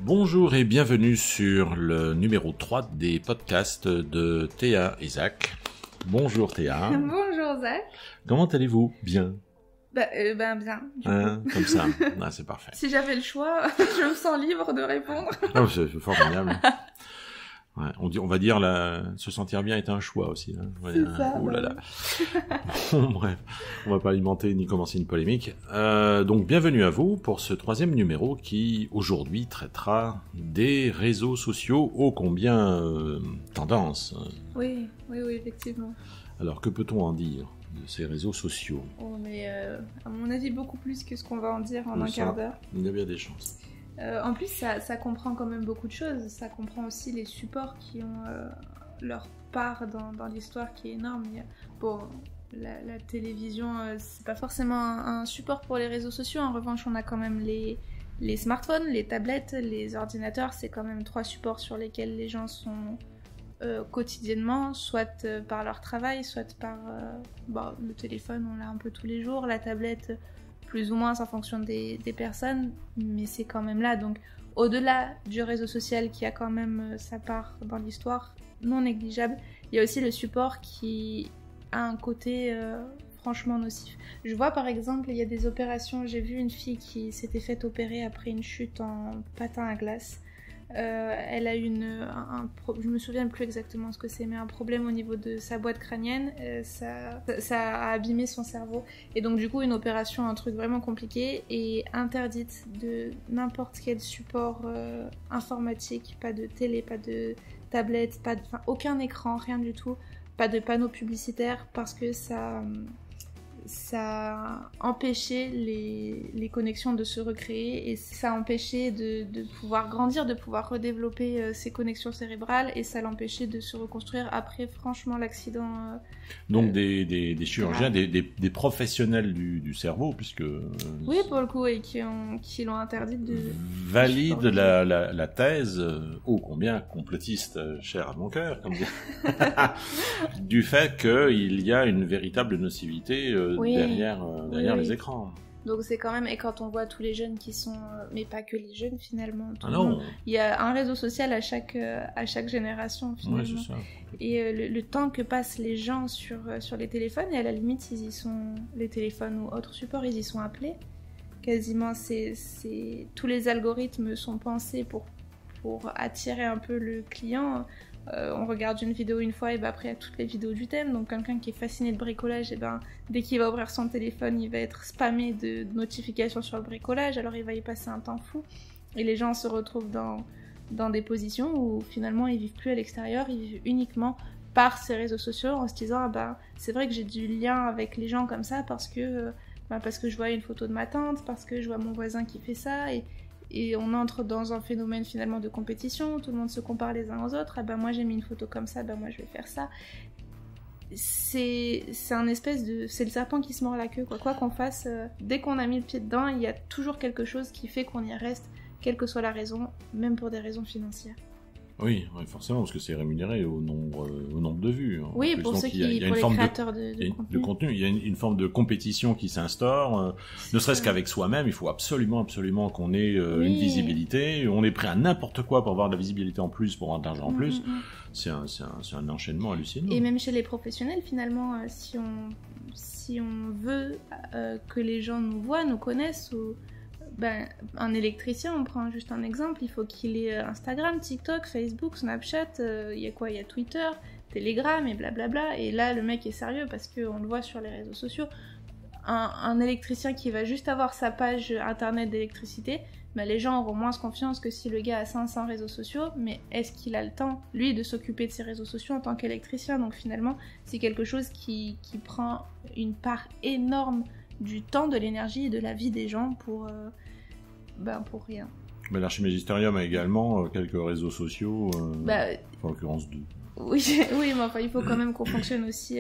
Bonjour et bienvenue sur le numéro 3 des podcasts de Théa et Zach. Bonjour Théa. Bonjour Zach. Comment allez-vous? Bien. Bien. Comme ça, c'est parfait. Si j'avais le choix, je me sens libre de répondre. Oh, c'est formidable. Ouais, on va dire se sentir bien est un choix aussi. Hein. C'est ça. Oh là là. Bref, on va pas alimenter ni commencer une polémique. Donc bienvenue à vous pour ce 3e numéro qui aujourd'hui traitera des réseaux sociaux ô combien tendance. Oui, effectivement. Alors que peut-on en dire de ces réseaux sociaux? Mais à mon avis beaucoup plus que ce qu'on va en dire en un quart d'heure. Il y a bien des chances. En plus, ça comprend quand même beaucoup de choses. Ça comprend aussi les supports qui ont leur part dans l'histoire qui est énorme. La télévision, c'est pas forcément un support pour les réseaux sociaux. En revanche, on a quand même les smartphones, les tablettes, les ordinateurs. C'est quand même 3 supports sur lesquels les gens sont quotidiennement, soit par leur travail, soit par le téléphone, on l'a un peu tous les jours, la tablette plus ou moins, ça fonctionne des personnes, mais c'est quand même là. Donc, au-delà du réseau social qui a quand même sa part dans l'histoire non négligeable, il y a aussi le support qui a un côté franchement nocif. Je vois par exemple, il y a des opérations, j'ai vu une fille qui s'était faite opérer après une chute en patin à glace. Elle a eu je me souviens plus exactement ce que c'est, mais un problème au niveau de sa boîte crânienne, ça a abîmé son cerveau, et donc du coup une opération, un truc vraiment compliqué, et interdite de n'importe quel support informatique, pas de télé, pas de tablette, aucun écran, rien du tout, pas de panneaux publicitaires, parce que ça a empêché les connexions de se recréer, et ça a empêché de pouvoir grandir, de pouvoir redévelopper ces connexions cérébrales, et ça l'empêchait de se reconstruire après franchement l'accident. Donc des chirurgiens, des professionnels du cerveau, puisque... oui, pour le coup, et qui l'ont interdit de... valide la thèse, ô combien complotiste, chère à mon cœur, comme dire, du fait qu'il y a une véritable nocivité derrière les écrans. Donc c'est quand même, et quand on voit tous les jeunes qui sont, mais pas que les jeunes finalement, il y a un réseau social à chaque génération finalement. Ouais, c'est ça. Et le temps que passent les gens sur les téléphones, et à la limite ils y sont, les téléphones ou autres supports, ils y sont appelés. Quasiment, tous les algorithmes sont pensés pour attirer un peu le client. On regarde une vidéo une fois, et après il y a toutes les vidéos du thème. Donc quelqu'un qui est fasciné de bricolage, dès qu'il va ouvrir son téléphone, il va être spammé de notifications sur le bricolage, alors il va y passer un temps fou. Et les gens se retrouvent dans des positions où finalement ils vivent plus à l'extérieur, ils vivent uniquement par ces réseaux sociaux, en se disant c'est vrai que j'ai du lien avec les gens comme ça parce que je vois une photo de ma tante, parce que je vois mon voisin qui fait ça, et on entre dans un phénomène finalement de compétition, tout le monde se compare les uns aux autres. Moi j'ai mis une photo comme ça, moi je vais faire ça. C'est un espèce de... c'est le serpent qui se mord la queue, quoi qu'on fasse, dès qu'on a mis le pied dedans, il y a toujours quelque chose qui fait qu'on y reste, quelle que soit la raison, même pour des raisons financières. Oui, forcément, parce que c'est rémunéré au nombre de vues. Oui, pour ceux pour les créateurs de contenu. Il y a une forme de compétition qui s'instaure, ne serait-ce qu'avec soi-même. Il faut absolument qu'on ait une visibilité. On est prêt à n'importe quoi pour avoir de la visibilité en plus, pour avoir de l'argent en plus. C'est un enchaînement hallucinant. Et même chez les professionnels, finalement, si on veut que les gens nous voient, nous connaissent, un électricien, on prend juste un exemple, il faut qu'il ait Instagram, TikTok, Facebook, Snapchat, il y a Twitter, Telegram et blablabla. Et là, le mec est sérieux parce qu'on le voit sur les réseaux sociaux. Un électricien qui va juste avoir sa page internet d'électricité, les gens auront moins confiance que si le gars a 500 réseaux sociaux. Mais est-ce qu'il a le temps, lui, de s'occuper de ses réseaux sociaux en tant qu'électricien? Donc finalement, c'est quelque chose qui prend une part énorme du temps, de l'énergie et de la vie des gens pour rien. Mais l'Archimagistérium a également quelques réseaux sociaux, en l'occurrence deux. Oui, mais il faut quand même qu'on fonctionne aussi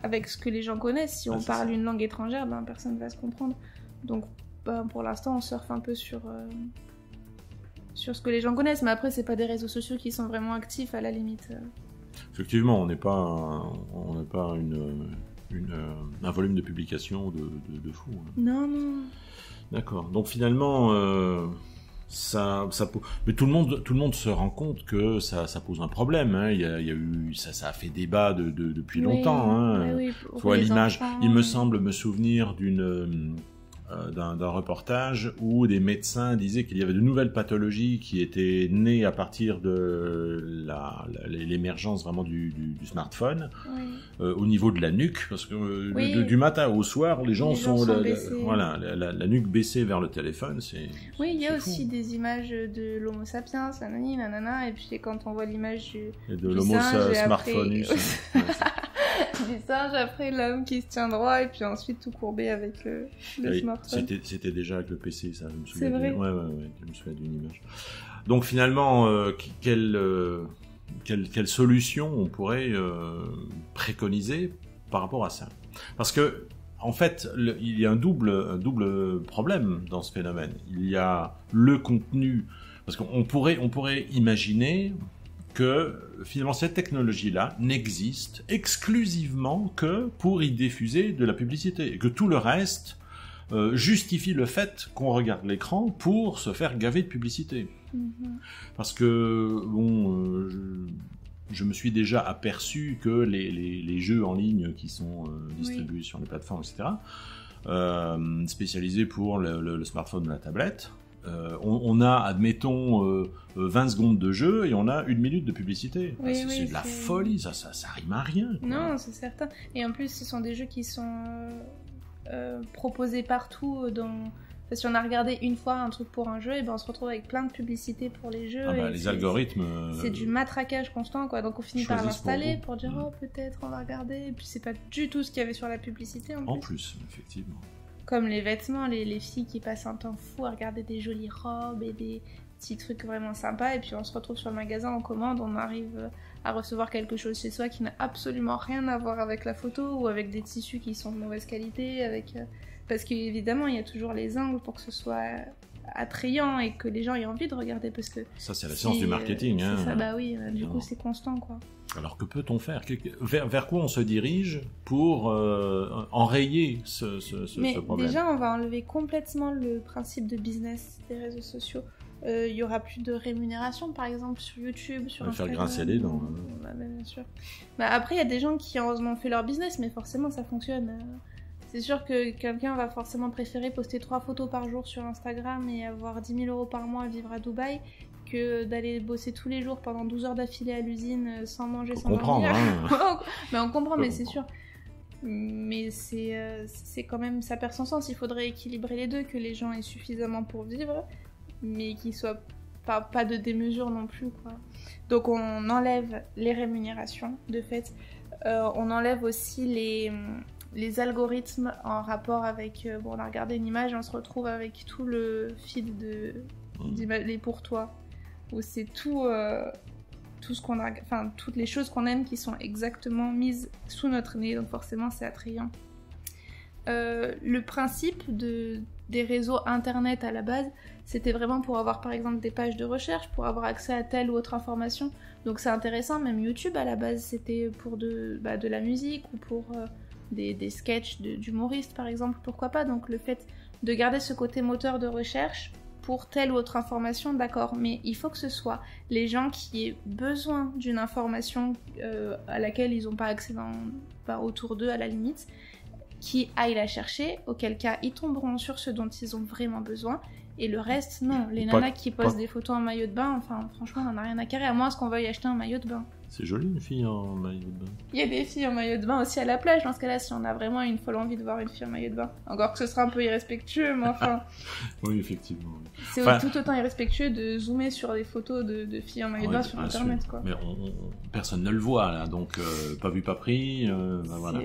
avec ce que les gens connaissent. Si on parle une langue étrangère, personne ne va se comprendre. Donc pour l'instant, on surfe un peu sur ce que les gens connaissent, mais après, c'est pas des réseaux sociaux qui sont vraiment actifs à la limite. Effectivement, on n'est pas un volume de publication de fou. Non. D'accord. Donc finalement, Mais tout le monde se rend compte que ça pose un problème. Hein. Il y a eu, ça a fait débat depuis longtemps. Hein. Oui, Soit l'image, enfants, il me semble me souvenir d'un reportage où des médecins disaient qu'il y avait de nouvelles pathologies qui étaient nées à partir de l'émergence vraiment du smartphone, au niveau de la nuque, parce que du matin au soir, les gens sont la nuque baissée vers le téléphone. Il y a aussi des images de l'homo sapiens, nanana, et puis quand on voit l'image de l'homo smartphone. Du singe, après l'homme qui se tient droit et puis ensuite tout courbé avec le smartphone. C'était déjà avec le PC, ça, je me souviens. C'est vrai. Ouais, je me souviens d'une image. Donc finalement, quelle solution on pourrait préconiser par rapport à ça? Parce que en fait, il y a un double problème dans ce phénomène. Il y a le contenu, parce qu'on pourrait imaginer que finalement cette technologie-là n'existe exclusivement que pour y diffuser de la publicité, et que tout le reste justifie le fait qu'on regarde l'écran pour se faire gaver de publicité. Parce que je me suis déjà aperçu que les jeux en ligne qui sont distribués sur les plateformes, etc., spécialisés pour le smartphone ou la tablette, on a, admettons, 20 secondes de jeu et on a 1 minute de publicité. C'est de la folie, ça rime à rien. Quoi. Non, c'est certain. Et en plus, ce sont des jeux qui sont proposés partout. Si on a regardé une fois un truc pour un jeu, et ben on se retrouve avec plein de publicités pour les jeux. Les algorithmes. C'est du matraquage constant, quoi. Donc on finit par l'installer pour dire peut-être on va regarder. Et puis c'est pas du tout ce qu'il y avait sur la publicité en plus. Effectivement. Comme les vêtements, les filles qui passent un temps fou à regarder des jolies robes et des petits trucs vraiment sympas, et puis on se retrouve sur le magasin, on commande, on arrive à recevoir quelque chose chez soi qui n'a absolument rien à voir avec la photo, ou avec des tissus qui sont de mauvaise qualité, parce qu'évidemment il y a toujours les angles pour que ce soit attrayant et que les gens aient envie de regarder, parce que ça c'est la science du marketing. C'est ça, du coup c'est constant, quoi. Alors que peut-on faire? Vers quoi on se dirige pour enrayer ce problème? Déjà, on va enlever complètement le principe de business des réseaux sociaux. Il y aura plus de rémunération, par exemple, sur YouTube, sur Instagram. Faire grincer les dents. Bien sûr. Après, il y a des gens qui ont fait leur business, mais forcément, ça fonctionne. C'est sûr que quelqu'un va forcément préférer poster 3 photos par jour sur Instagram et avoir 10 000 € par mois à vivre à Dubaï, que d'aller bosser tous les jours pendant 12 heures d'affilée à l'usine sans manger, sans dormir. Mais on comprend, mais c'est sûr. Mais c'est quand même, ça perd son sens. Il faudrait équilibrer les deux, que les gens aient suffisamment pour vivre, mais qu'ils soient pas de démesure non plus, quoi. Donc on enlève les rémunérations, de fait. On enlève aussi les algorithmes en rapport avec... on a regardé une image et on se retrouve avec tout le feed les pour toi, où c'est tout ce qu'on a, toutes les choses qu'on aime qui sont exactement mises sous notre nez, donc forcément c'est attrayant. Le principe des réseaux internet à la base, c'était vraiment pour avoir par exemple des pages de recherche, pour avoir accès à telle ou autre information, donc c'est intéressant. Même YouTube à la base c'était pour de la musique, ou pour des sketchs d'humoristes par exemple, pourquoi pas. Donc le fait de garder ce côté moteur de recherche pour telle ou autre information, d'accord, mais il faut que ce soit les gens qui aient besoin d'une information à laquelle ils n'ont pas accès autour d'eux à la limite, qui aillent la chercher, auquel cas ils tomberont sur ce dont ils ont vraiment besoin, et le reste, non. Les nanas qui postent des photos en maillot de bain, franchement, on n'en a rien à carrer, à moins qu'on veuille acheter un maillot de bain. C'est joli une fille en maillot de bain. Il y a des filles en maillot de bain aussi à la plage, dans ce cas-là, si on a vraiment une folle envie de voir une fille en maillot de bain. Encore que ce sera un peu irrespectueux, mais enfin... Oui, effectivement. C'est tout autant irrespectueux de zoomer sur des photos de filles en maillot de bain sur Internet, quoi. Mais personne ne le voit, là, donc pas vu, pas pris, voilà.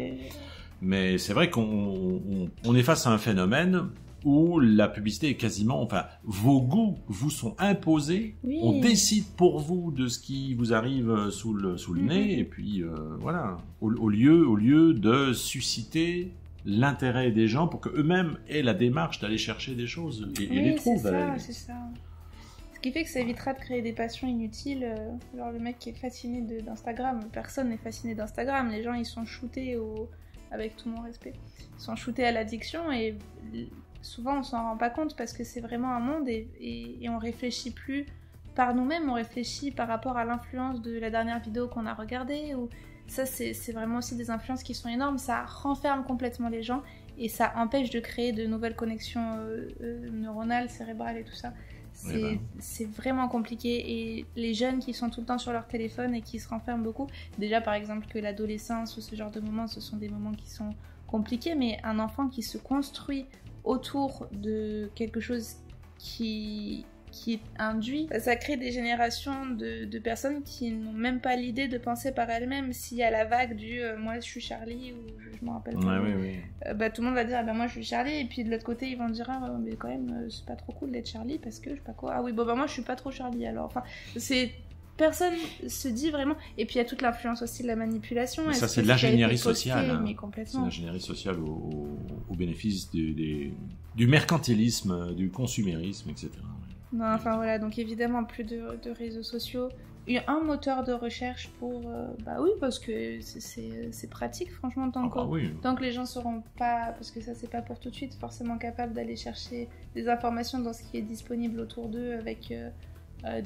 Mais c'est vrai qu'on est face à un phénomène où la publicité est quasiment... vos goûts vous sont imposés, oui. On décide pour vous de ce qui vous arrive sous le nez, et puis voilà. Au lieu de susciter l'intérêt des gens pour qu'eux-mêmes aient la démarche d'aller chercher des choses et les trouvent. C'est ça. Ce qui fait que ça évitera de créer des passions inutiles. Genre le mec qui est fasciné d'Instagram, personne n'est fasciné d'Instagram. Les gens, ils sont shootés avec tout mon respect. Ils sont shootés à l'addiction, et souvent on s'en rend pas compte parce que c'est vraiment un monde et on réfléchit plus par nous-mêmes, on réfléchit par rapport à l'influence de la dernière vidéo qu'on a regardée. Ou... Ça, c'est vraiment aussi des influences qui sont énormes. Ça renferme complètement les gens et ça empêche de créer de nouvelles connexions neuronales, cérébrales et tout ça. C'est vraiment compliqué. Et les jeunes qui sont tout le temps sur leur téléphone et qui se renferment beaucoup, déjà par exemple que l'adolescence ou ce genre de moments, ce sont des moments qui sont compliqués, mais un enfant qui se construit autour de quelque chose qui est induit, ça crée des générations de personnes qui n'ont même pas l'idée de penser par elles-mêmes. S'il y a la vague du moi je suis Charlie ou je me rappelle pas, tout le monde va dire moi je suis Charlie, et puis de l'autre côté ils vont dire mais quand même c'est pas trop cool d'être Charlie parce que je sais pas quoi, moi je suis pas trop Charlie alors. Enfin, personne se dit vraiment. Et puis il y a toute l'influence aussi de la manipulation. Mais ça, c'est de l'ingénierie sociale. Mais complètement. C'est de l'ingénierie sociale au bénéfice du mercantilisme, du consumérisme, etc. Non, enfin voilà, donc évidemment plus de réseaux sociaux. Un moteur de recherche pour... oui, parce que c'est pratique, franchement, tant que les gens seront pas... Parce que ça, c'est pas pour tout de suite, forcément capables d'aller chercher des informations dans ce qui est disponible autour d'eux avec...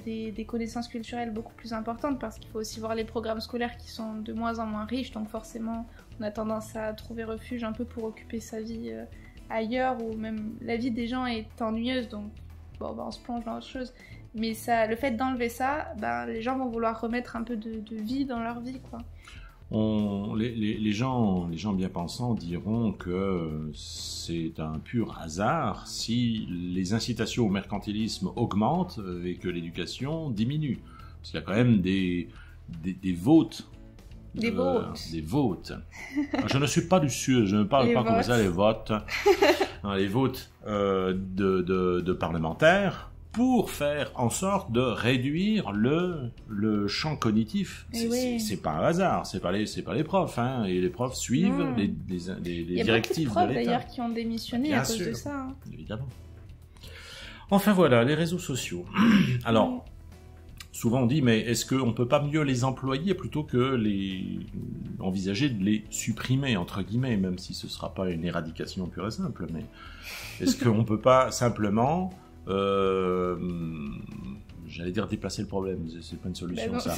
des connaissances culturelles beaucoup plus importantes, parce qu'il faut aussi voir les programmes scolaires qui sont de moins en moins riches, donc forcément on a tendance à trouver refuge un peu pour occuper sa vie ailleurs, ou même la vie des gens est ennuyeuse, donc on se plonge dans autre chose. Mais ça, le fait d'enlever ça, les gens vont vouloir remettre un peu de vie dans leur vie, quoi. Les gens bien pensants diront que c'est un pur hasard si les incitations au mercantilisme augmentent et que l'éducation diminue. Parce qu'il y a quand même des votes. Des votes. Je ne suis pas du Sud, je ne parle pas comme ça, les votes. Non, les votes de parlementaires pour faire en sorte de réduire le champ cognitif. C'est pas un hasard, c'est pas les profs, hein, et les profs suivent les directives de l'État. Il y a beaucoup de profs d'ailleurs qui ont démissionné à cause de ça. Hein. Évidemment. Enfin voilà, les réseaux sociaux. Alors, souvent on dit, mais est-ce qu'on ne peut pas mieux les employer plutôt que envisager de les supprimer, entre guillemets, même si ce ne sera pas une éradication pure et simple, mais est-ce qu'on ne peut pas simplement... j'allais dire déplacer le problème, c'est pas une solution, ça.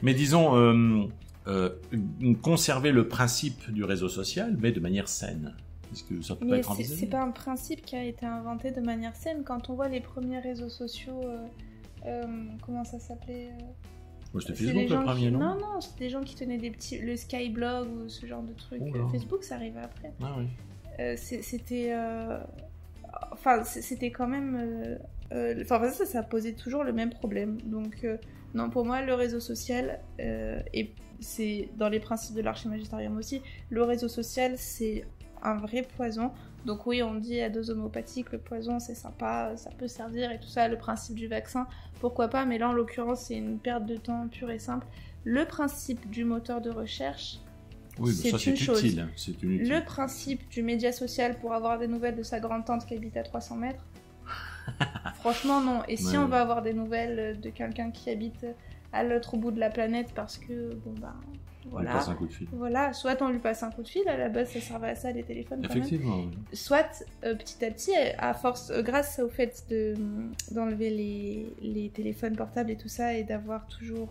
Mais disons conserver le principe du réseau social, mais de manière saine. Est-ce que ça peut pas être envisagé ? C'est pas un principe qui a été inventé de manière saine. Quand on voit les premiers réseaux sociaux, comment ça s'appelait c'était Facebook le premier, non ? Non, c'était des gens qui tenaient le Skyblog ou ce genre de truc. Facebook, ça arrivait après. Ah oui. C'était quand même... ça posait toujours le même problème. Donc, non, pour moi, le réseau social, et c'est dans les principes de l'Archimagistérium aussi, le réseau social, c'est un vrai poison. Donc oui, on dit à dose homopathique, le poison, c'est sympa, ça peut servir et tout ça, le principe du vaccin, pourquoi pas, mais là, en l'occurrence, c'est une perte de temps pure et simple. Le principe du moteur de recherche... Oui, mais ça, c'est utile. Le principe du média social pour avoir des nouvelles de sa grande-tante qui habite à 300 mètres, franchement, non. Et si on veut avoir des nouvelles de quelqu'un qui habite à l'autre bout de la planète parce que, on lui passe un coup de fil. Voilà, soit on lui passe un coup de fil, à la base, ça servait à ça, les téléphones, quand effectivement, même. Oui. Soit, petit à petit, à force, grâce au fait d'enlever les téléphones portables et tout ça, et d'avoir toujours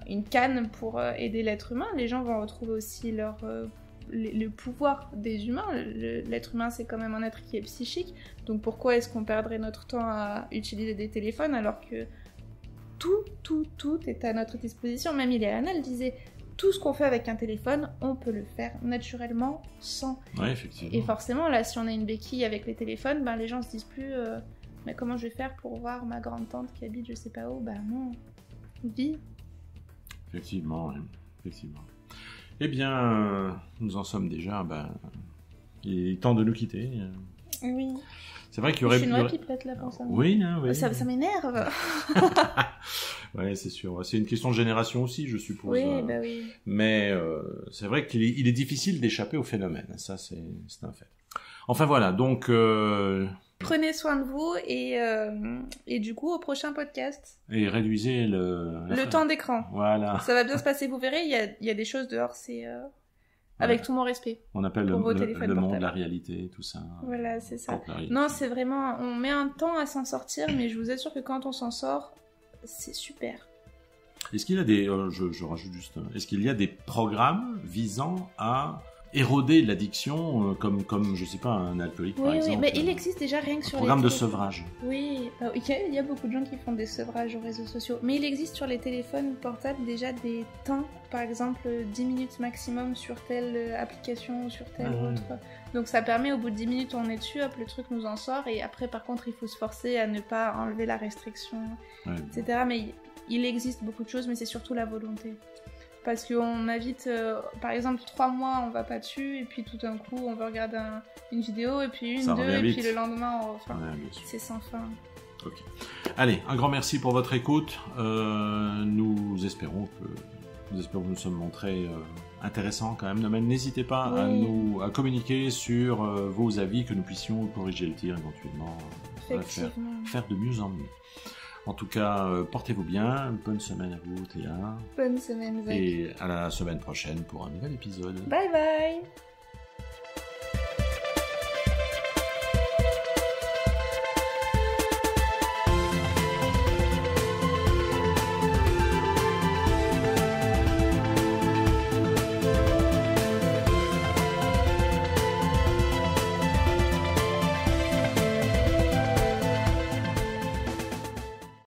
une canne pour aider l'être humain, les gens vont retrouver aussi le pouvoir des humains. L'être humain, c'est quand même un être qui est psychique, donc pourquoi est-ce qu'on perdrait notre temps à utiliser des téléphones alors que tout est à notre disposition. Même Ileana le disait, tout ce qu'on fait avec un téléphone, on peut le faire naturellement sans. Ouais, effectivement. Et forcément, là, si on a une béquille avec les téléphones, les gens se disent plus mais comment je vais faire pour voir ma grande-tante qui habite je sais pas où ? Non, vie. Effectivement, oui. Effectivement. Eh bien, nous en sommes déjà. Il est temps de nous quitter. Oui. C'est vrai qu'il y aurait... Je suis une pipelette là pour ça. Oui. Ça m'énerve. Oui, c'est sûr. C'est une question de génération aussi, je suppose. Oui, oui. Mais c'est vrai qu'il est difficile d'échapper au phénomène. Ça, c'est un fait. Enfin, voilà. Donc... Prenez soin de vous et du coup, au prochain podcast. Et réduisez le temps d'écran. Voilà. Ça va bien se passer, vous verrez. Il y a des choses dehors, c'est Avec tout mon respect. On appelle Pour vos le téléphones monde portables. la réalité, tout ça. Voilà, c'est ça. Contre la réalité. Non, c'est vraiment... On met un temps à s'en sortir, mais je vous assure que quand on s'en sort, c'est super. Est-ce qu'il y a des... je rajoute juste... Est-ce qu'il y a des programmes visant à éroder l'addiction comme, je sais pas, un alcoolique, par exemple? Oui, mais il existe déjà rien que sur programme les de téléphones. sevrage. Oui, il y a beaucoup de gens qui font des sevrages aux réseaux sociaux. Mais il existe sur les téléphones portables déjà des temps, par exemple 10 minutes maximum sur telle application ou sur telle autre. Donc ça permet, au bout de 10 minutes, on est dessus, hop, le truc nous en sort. Et après, par contre, il faut se forcer à ne pas enlever la restriction, etc. Mais il existe beaucoup de choses, mais c'est surtout la volonté. Parce qu'on invite, par exemple, 3 mois, on va pas dessus, et puis tout d'un coup, on veut regarder une vidéo, et puis Ça 2, revient et vite. puis le lendemain, Bien sûr. c'est sans fin. Ok. Allez, un grand merci pour votre écoute. Nous espérons que nous sommes montrés intéressants quand même. Mais n'hésitez pas à communiquer sur vos avis, que nous puissions corriger le tir éventuellement, faire de mieux en mieux. En tout cas, portez-vous bien. Bonne semaine à vous, Théa. Bonne semaine, Zach. Et à la semaine prochaine pour un nouvel épisode. Bye bye.